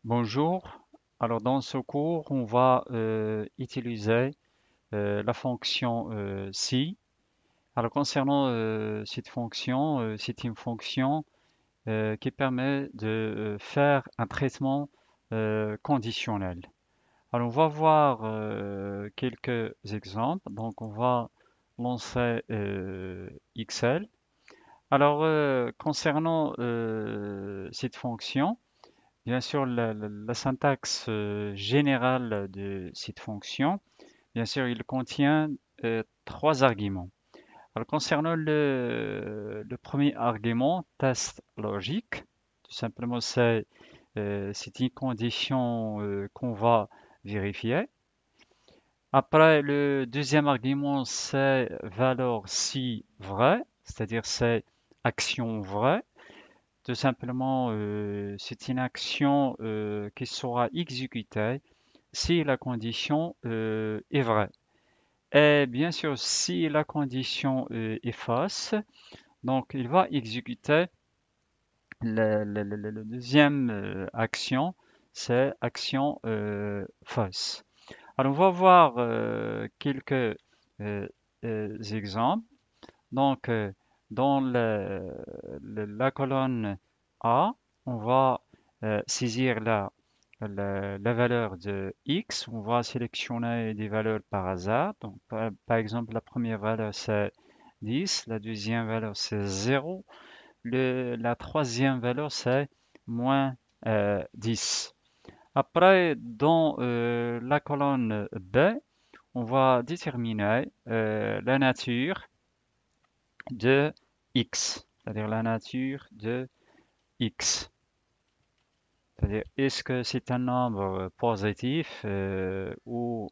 Bonjour. Alors dans ce cours, on va utiliser la fonction si. Alors concernant cette fonction, c'est une fonction qui permet de faire un traitement conditionnel. Alors on va voir quelques exemples. Donc on va lancer Excel. Alors concernant cette fonction, bien sûr, la syntaxe générale de cette fonction, bien sûr, il contient trois arguments. Alors, concernant le premier argument, test logique, tout simplement, c'est une condition qu'on va vérifier. Après, le deuxième argument, c'est valeur si vraie, c'est-à-dire c'est action vraie. Tout simplement, c'est une action qui sera exécutée si la condition est vraie. Et bien sûr, si la condition est fausse, donc il va exécuter la deuxième action, c'est action fausse. Alors, on va voir quelques exemples. Donc, dans la colonne A, on va saisir la valeur de x. On va sélectionner des valeurs par hasard. Donc, par exemple, la première valeur, c'est 10. La deuxième valeur, c'est 0. La troisième valeur, c'est moins 10. Après, dans la colonne B, on va déterminer la nature de x, c'est-à-dire la nature de x. C'est-à-dire, est-ce que c'est un nombre positif ou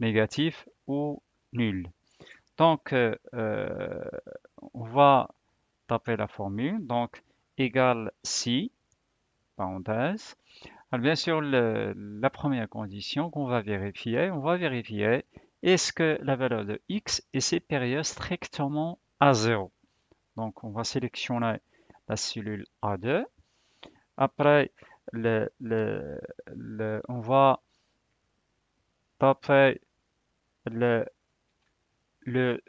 négatif ou nul? Donc, on va taper la formule. Donc, égale si, parenthèse. Alors, bien sûr, la première condition qu'on va vérifier, est-ce que la valeur de x est supérieure strictement à 0. Donc, on va sélectionner la cellule A2. Après, on va taper le, le-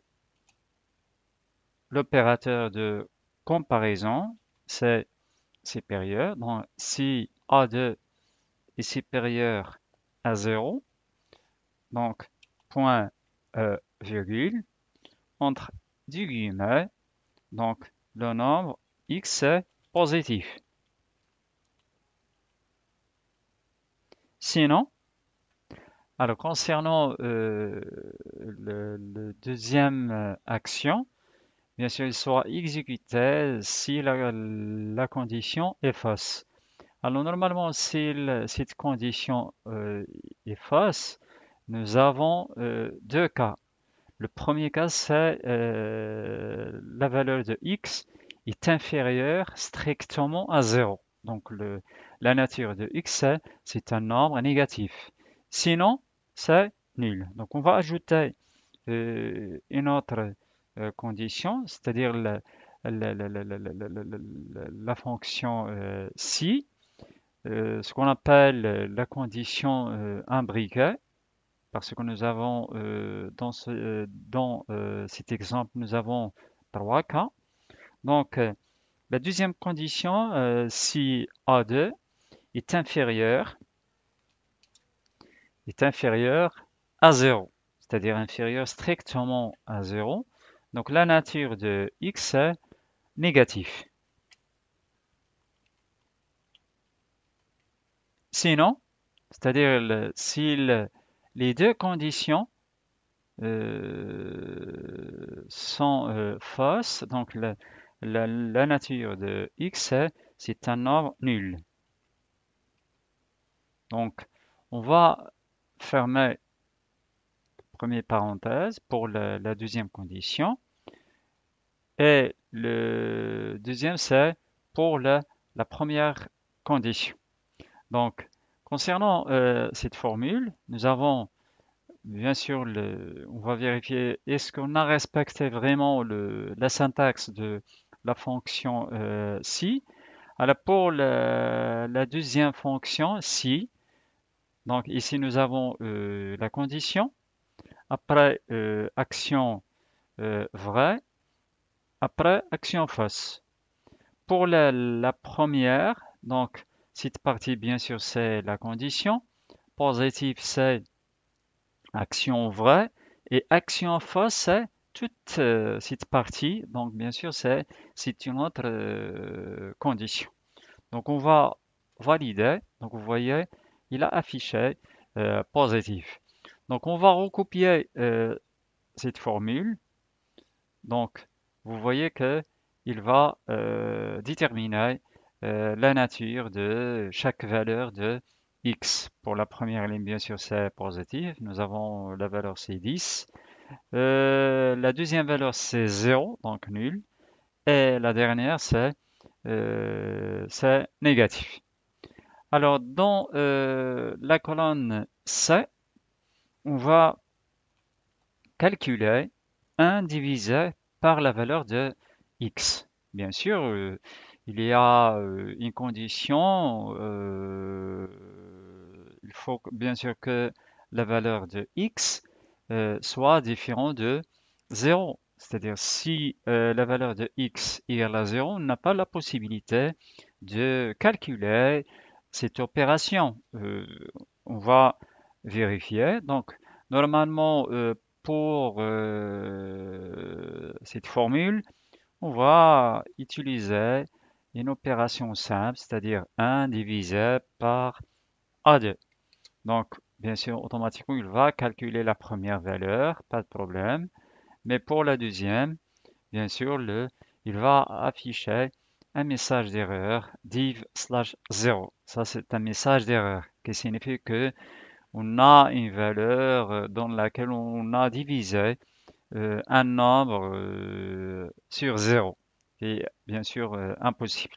l'opérateur de comparaison, c'est supérieur. Donc, si A2 est supérieur à 0, donc point virgule, entre du guillemets, donc le nombre x est positif. Sinon, alors concernant le deuxième action, bien sûr, il sera exécuté si la condition est fausse. Alors normalement, si cette condition est fausse, nous avons deux cas. Le premier cas, c'est la valeur de x est inférieure strictement à 0. Donc la nature de x, c'est un nombre négatif. Sinon, c'est nul. Donc on va ajouter une autre condition, c'est-à-dire la fonction si, ce qu'on appelle la condition imbriquée, parce que nous avons dans cet exemple, nous avons trois cas. Donc, la deuxième condition, si A2 est inférieur à 0, c'est-à-dire inférieur strictement à 0. Donc, la nature de x est négatif. Sinon, c'est-à-dire si les deux conditions sont fausses, donc la nature de x, c'est un nombre nul. Donc, on va fermer la première parenthèse pour la deuxième condition. Et le deuxième, c'est pour la première condition. Donc, concernant cette formule, nous avons bien sûr, on va vérifier est-ce qu'on a respecté vraiment la syntaxe de la fonction si. Alors pour la deuxième fonction, si, donc ici nous avons la condition, après action vraie, après action fausse. Pour la première, donc cette partie bien sûr c'est la condition, positive c'est action vraie et action fausse c'est toute cette partie, donc bien sûr c'est une autre condition. Donc on va valider. Donc vous voyez, il a affiché positif. Donc on va recopier cette formule. Donc vous voyez que il va déterminer la nature de chaque valeur de x. Pour la première ligne, bien sûr, c'est positif. Nous avons la valeur c'est 10. La deuxième valeur c'est 0, donc nul. Et la dernière c'est négatif. Alors, dans la colonne C, on va calculer 1 divisé par la valeur de x. Bien sûr, il y a une condition. Il faut bien sûr que la valeur de x soit différente de 0. C'est-à-dire, si la valeur de x égale à 0, on n'a pas la possibilité de calculer cette opération. On va vérifier. Donc, normalement, pour cette formule, on va utiliser une opération simple, c'est-à-dire 1 divisé par A2. Donc, bien sûr, automatiquement, il va calculer la première valeur, pas de problème. Mais pour la deuxième, bien sûr, il va afficher un message d'erreur div/0. Ça, c'est un message d'erreur qui signifie que on a une valeur dans laquelle on a divisé un nombre sur 0, qui est bien sûr impossible.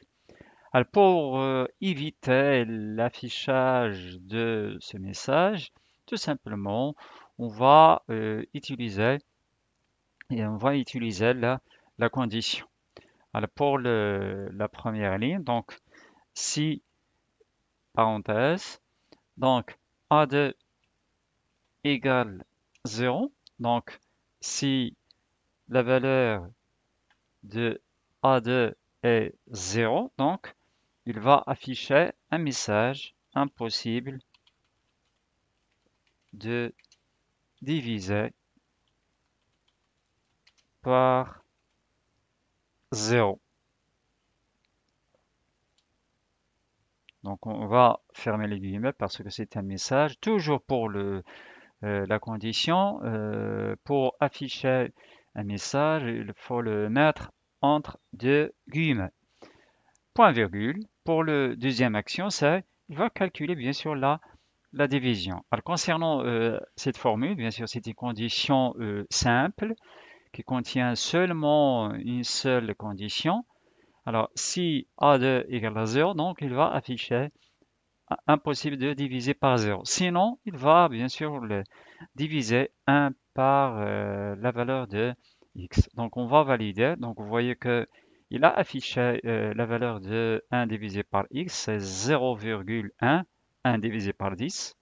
Alors pour éviter l'affichage de ce message, tout simplement, on va utiliser la condition. Alors pour la première ligne, donc si parenthèse, donc A2 égale 0, donc si la valeur de A2 est 0, donc il va afficher un message impossible de diviser par 0. Donc on va fermer les guillemets parce que c'est un message. Toujours pour la condition, pour afficher un message, il faut le mettre entre deux guillemets. Point virgule. Pour le deuxième action, c'est il va calculer bien sûr la division. Alors concernant cette formule, bien sûr c'est une condition simple qui contient seulement une seule condition. Alors si A2 égale à 0, donc il va afficher impossible de diviser par 0. Sinon, il va bien sûr le diviser 1 par la valeur de x. Donc on va valider. Donc vous voyez que il a affiché la valeur de 1 divisé par x, c'est 0,1, 1 divisé par 10.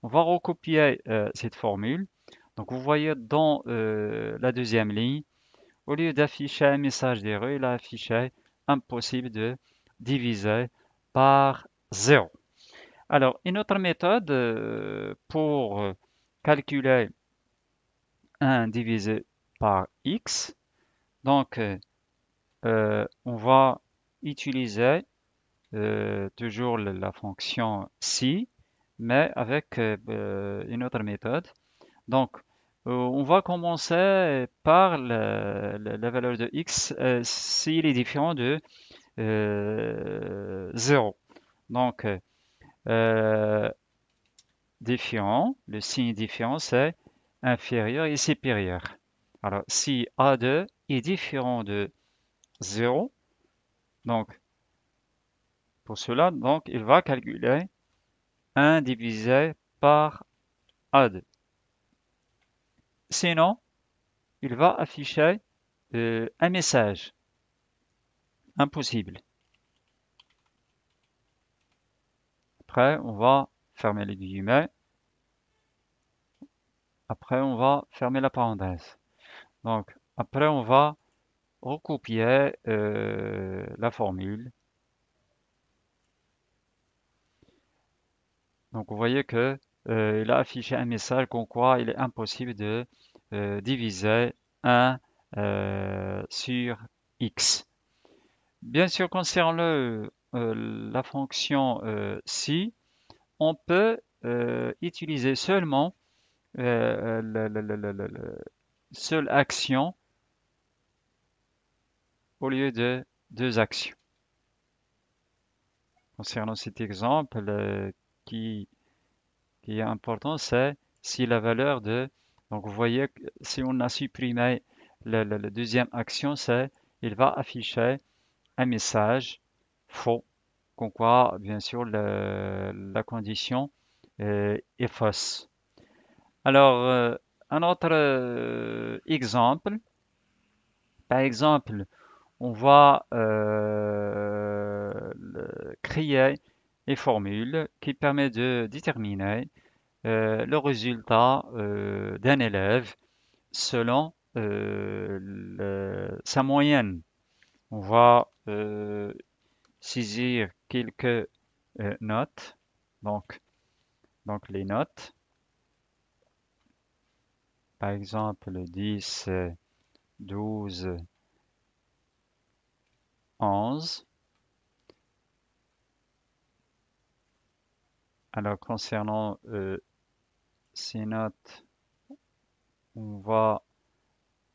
On va recopier cette formule. Donc vous voyez dans la deuxième ligne, au lieu d'afficher un message d'erreur, il a affiché impossible de diviser par 0. Alors, une autre méthode pour calculer 1 divisé par x, donc on va utiliser toujours la fonction si, mais avec une autre méthode. Donc, on va commencer par la valeur de x s'il est différent de 0. Donc, euh, différent, le signe différent, c'est inférieur et supérieur. Alors, si A2 est différent de 0, donc pour cela, donc il va calculer 1 divisé par A2. Sinon, il va afficher un message impossible. Après, on va fermer les guillemets. Après, on va fermer la parenthèse. Donc, après, on va recopier la formule. Donc, vous voyez que il a affiché un message comme quoi il est impossible de diviser 1 sur x. Bien sûr, concernant la fonction si, on peut utiliser seulement seule action au lieu de deux actions. Concernant cet exemple, qui, qui est important, c'est si la valeur de... Donc vous voyez, si on a supprimé la deuxième action, c'est il va afficher un message faux, comme quoi, bien sûr, la condition est fausse. Alors, un autre exemple, par exemple, on va créer une formule qui permet de déterminer le résultat d'un élève selon sa moyenne. On va saisir quelques notes, donc, donc les notes, par exemple 10, 12, 11. Alors concernant ces notes, on va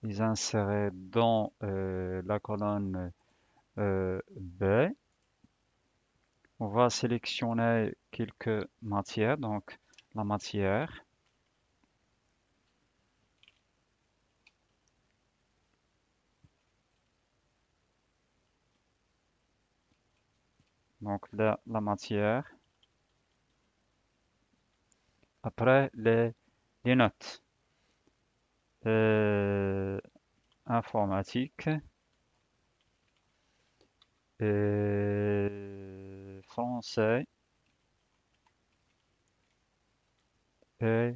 les insérer dans la colonne B. On va sélectionner quelques matières, donc la matière. Donc la matière. Après les notes. Euh, informatique. Français et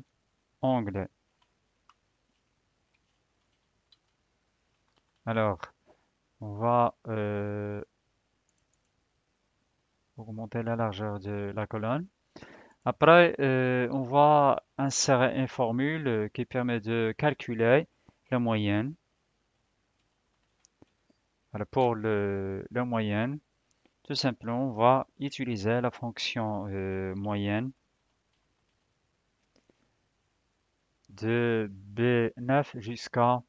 anglais. Alors, on va augmenter la largeur de la colonne. Après, on va insérer une formule qui permet de calculer la moyenne. Alors, pour la moyenne, tout simplement, on va utiliser la fonction moyenne de B9 jusqu'à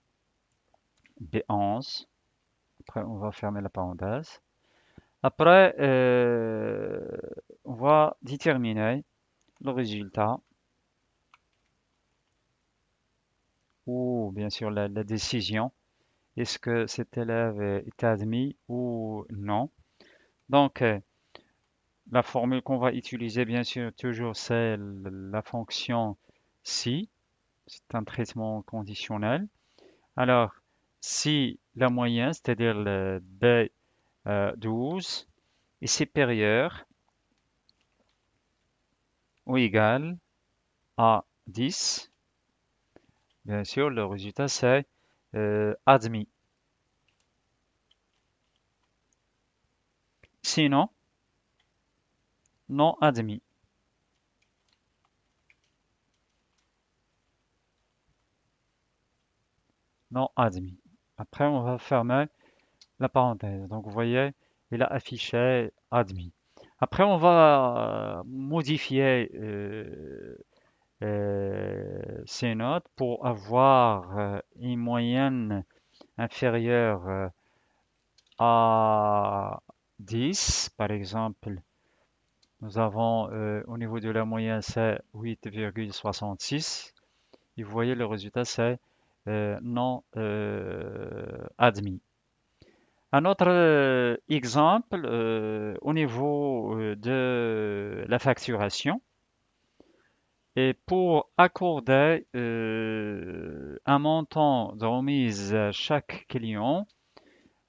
B11. Après, on va fermer la parenthèse. Après, on va déterminer le résultat ou bien sûr la décision. Est-ce que cet élève est admis ou non? Donc, la formule qu'on va utiliser, bien sûr, toujours, c'est la fonction si. C'est un traitement conditionnel. Alors, si la moyenne, c'est-à-dire le B12, est supérieure ou égale à 10, bien sûr, le résultat, c'est admis. Sinon, non admis. Non admis. Après, on va fermer la parenthèse. Donc, vous voyez, il a affiché admis. Après, on va modifier ces notes pour avoir une moyenne inférieure à 10. Par exemple, nous avons au niveau de la moyenne, c'est 8,66. Et vous voyez, le résultat, c'est non admis. Un autre exemple, au niveau de la facturation, et pour accorder un montant de remise à chaque client,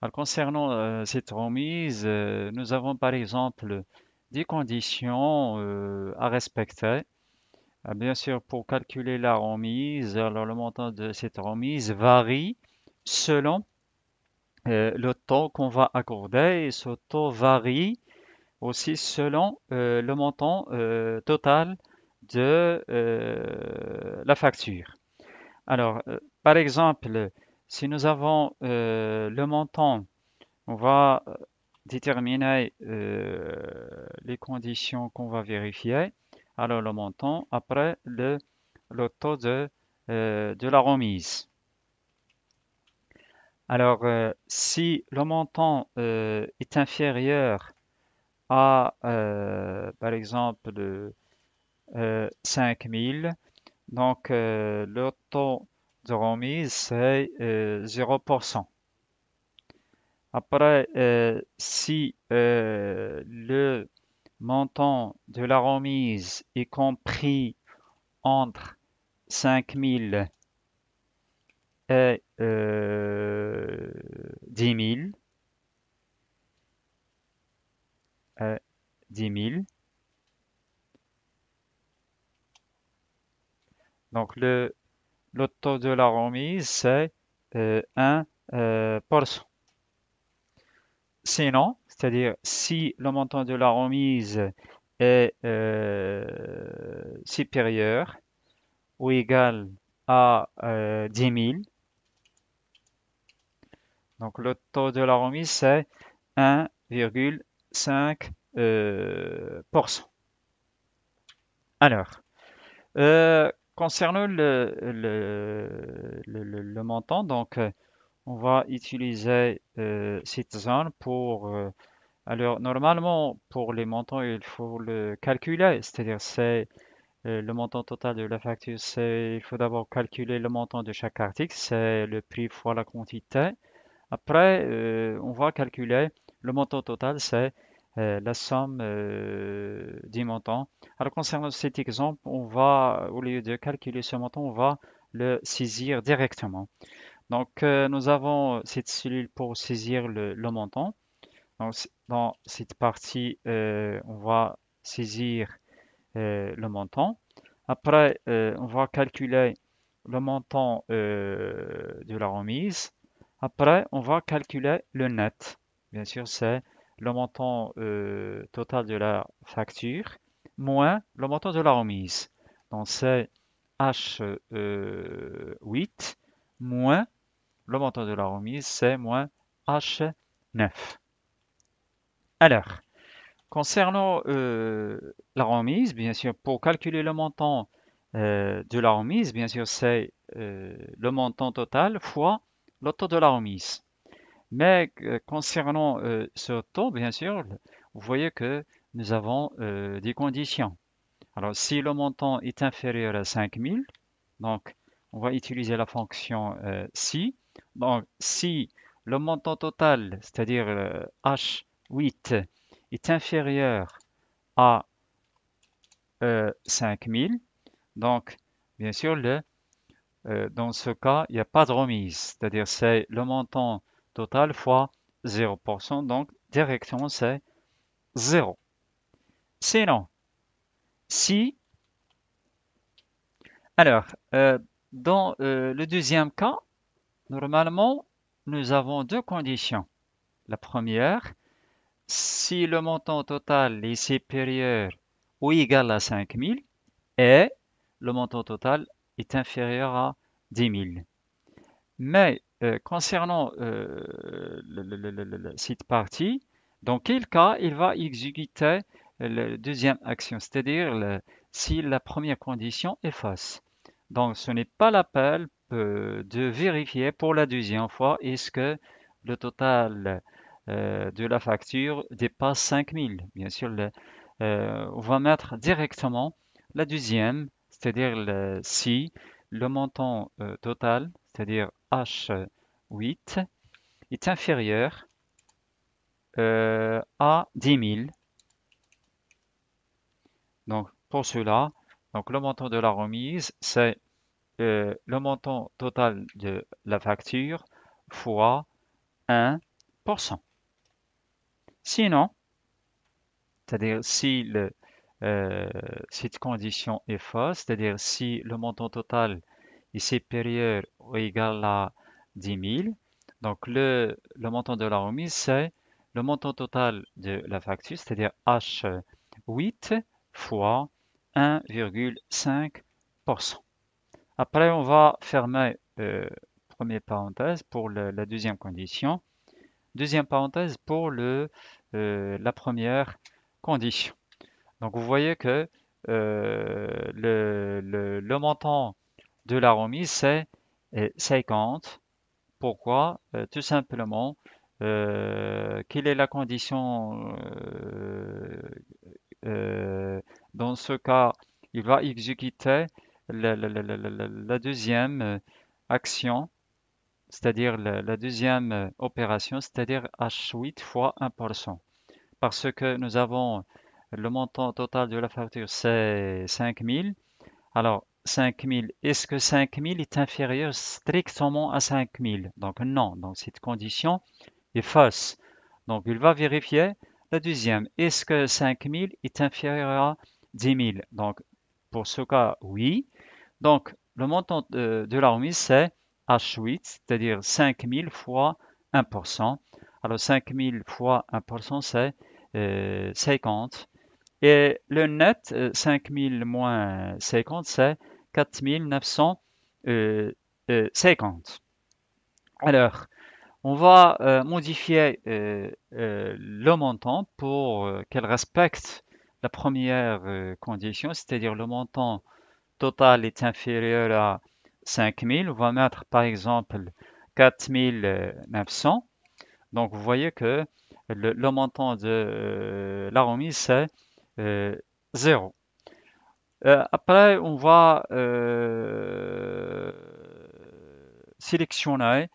alors concernant cette remise, nous avons par exemple 10 conditions à respecter. Bien sûr, pour calculer la remise, alors le montant de cette remise varie selon le taux qu'on va accorder et ce taux varie aussi selon le montant total de la facture. Alors, par exemple, si nous avons le montant, on va déterminer les conditions qu'on va vérifier. Alors, le montant, après le taux de la remise. Alors, si le montant est inférieur à, par exemple, 5000, donc le taux de remise, c'est 0%. Après, si le montant de la remise est compris entre 5000 et 10 000, euh, 10 000, donc le taux de la remise, c'est 1%. Sinon, c'est-à-dire si le montant de la remise est supérieur ou égal à 10 000, donc le taux de la remise c'est 1,5%. Alors, concernant le montant, donc on va utiliser cette zone pour alors, normalement, pour les montants, il faut le calculer, c'est-à-dire c'est le montant total de la facture, il faut d'abord calculer le montant de chaque article, c'est le prix fois la quantité. Après, on va calculer le montant total, c'est la somme du montant. Alors, concernant cet exemple, on va, au lieu de calculer ce montant, on va le saisir directement. Donc, nous avons cette cellule pour saisir le montant. Donc, dans cette partie, on va saisir le montant. Après, on va calculer le montant de la remise. Après, on va calculer le net. Bien sûr, c'est le montant total de la facture moins le montant de la remise. Donc, c'est H8 moins le montant de la remise, c'est moins H9. Alors, concernant la remise, bien sûr, pour calculer le montant de la remise, bien sûr, c'est le montant total fois le taux de la remise. Mais concernant ce taux, bien sûr, vous voyez que nous avons des conditions. Alors, si le montant est inférieur à 5000, donc on va utiliser la fonction si. Donc, si le montant total, c'est-à-dire H8, est inférieur à 5000, donc bien sûr, dans ce cas, il n'y a pas de remise, c'est-à-dire c'est le montant total fois 0%, donc directement c'est 0. Sinon, si, alors, dans le deuxième cas, normalement, nous avons deux conditions. La première, si le montant total est supérieur ou égal à 5000 et le montant total est inférieur à 10 000. Mais concernant cette partie, dans quel cas il va exécuter la deuxième action, c'est-à-dire si la première condition est fausse. Donc ce n'est pas l'appel de vérifier pour la deuxième fois est-ce que le total de la facture dépasse 5000. Bien sûr, on va mettre directement la deuxième, c'est-à-dire si le montant total, c'est-à-dire H8, est inférieur à 10 000. Donc pour cela, donc le montant de la remise, c'est le montant total de la facture fois 1%. Sinon, C'est-à-dire si euh, cette condition est fausse, c'est-à-dire si le montant total est supérieur ou égal à 10 000, donc le montant de la remise, c'est le montant total de la facture, c'est-à-dire H8 fois 1,5%. Après, on va fermer première parenthèse pour la deuxième condition. Deuxième parenthèse pour la première condition. Donc vous voyez que le montant de la remise, c'est 50. Pourquoi? Tout simplement, quelle est la condition dans ce cas, il va exécuter la deuxième action, c'est-à-dire la deuxième opération, c'est-à-dire H8 fois 1%. Parce que nous avons le montant total de la facture, c'est 5000. Alors, 5000, est-ce que 5000 est inférieur strictement à 5000? Donc non, donc cette condition est fausse. Donc il va vérifier la deuxième. Est-ce que 5000 est inférieur à 10 000? Donc pour ce cas, oui. Donc le montant de la remise, c'est H8, c'est-à-dire 5000 fois 1%. Alors 5000 fois 1%, c'est 50. Et le net, 5000 moins 50, c'est 4950. Alors, on va modifier le montant pour qu'elle respecte la première condition, c'est-à-dire le montant total est inférieur à 5000. On va mettre par exemple 4900. Donc vous voyez que le montant de la remise, c'est 0. Après, on va sélectionner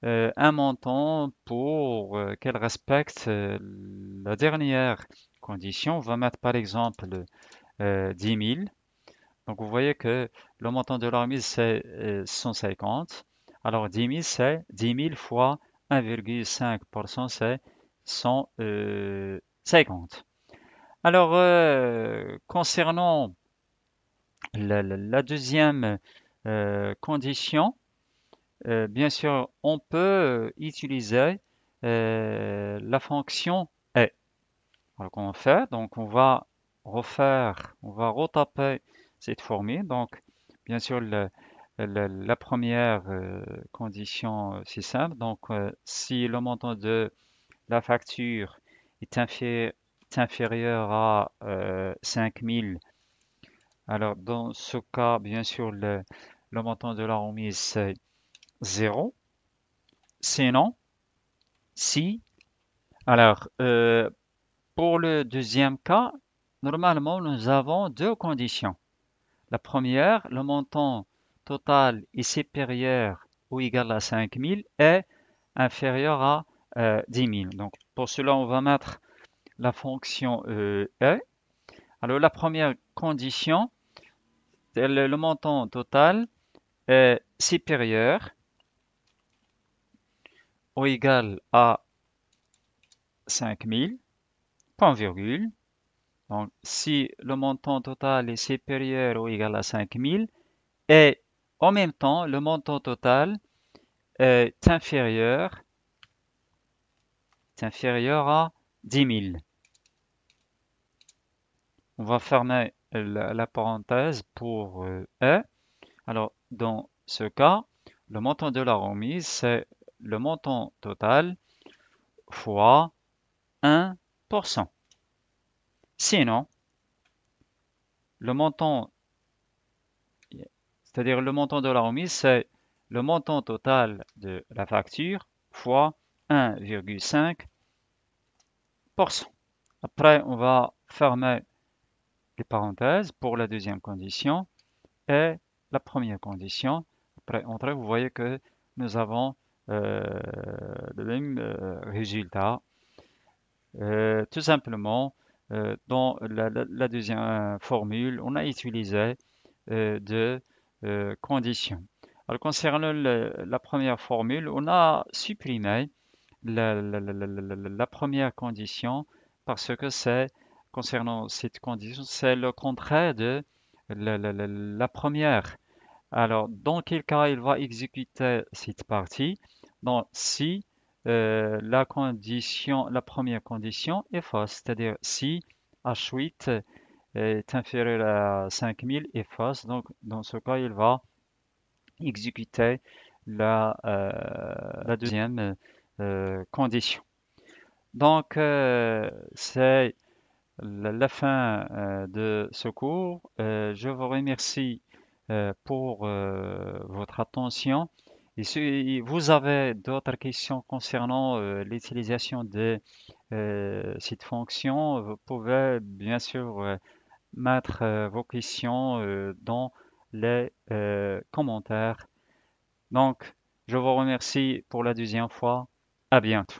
un montant pour qu'elle respecte la dernière condition. On va mettre par exemple 10 000. Donc vous voyez que le montant de la remise c'est 150. Alors 10 000 c'est 10 000 fois 1,5%, c'est 150. Alors concernant la deuxième condition, bien sûr, on peut utiliser la fonction est. Alors, qu'on fait, donc on va on va retaper cette formule. Donc, bien sûr, la première condition, c'est simple. Donc, si le montant de la facture est inférieur à 5000, alors dans ce cas, bien sûr, le montant de la remise, c'est 0. Sinon, si, alors, pour le deuxième cas, normalement, nous avons deux conditions. La première, le montant total est supérieur ou égal à 5000 et inférieur à 10 000. Donc, pour cela, on va mettre la fonction e. Alors, la première condition, c'est le montant total est supérieur ou égal à 5000, point virgule. Donc, si le montant total est supérieur ou égal à 5000 et en même temps, le montant total est inférieur à 10 000. On va fermer la parenthèse pour E. Alors, dans ce cas, le montant de la remise, c'est le montant total fois 1%. Sinon, le montant, c'est-à-dire le montant de la remise, c'est le montant total de la facture fois 1,5%. Après, on va fermer les parenthèses pour la deuxième condition et la première condition. Après, vous voyez que nous avons le même résultat. Tout simplement, dans la deuxième formule, on a utilisé deux conditions. Alors, concernant la première formule, on a supprimé la première condition parce que c'est concernant cette condition, c'est le contraire de la première. Alors, dans quel cas il va exécuter cette partie? Donc, si la première condition est fausse, c'est-à-dire si H8 est inférieur à 5000 est fausse, donc dans ce cas, il va exécuter la deuxième condition. Donc, c'est la fin de ce cours. Je vous remercie pour votre attention. Et si vous avez d'autres questions concernant l'utilisation de cette fonction, vous pouvez bien sûr mettre vos questions dans les commentaires. Donc, je vous remercie pour la deuxième fois. À bientôt.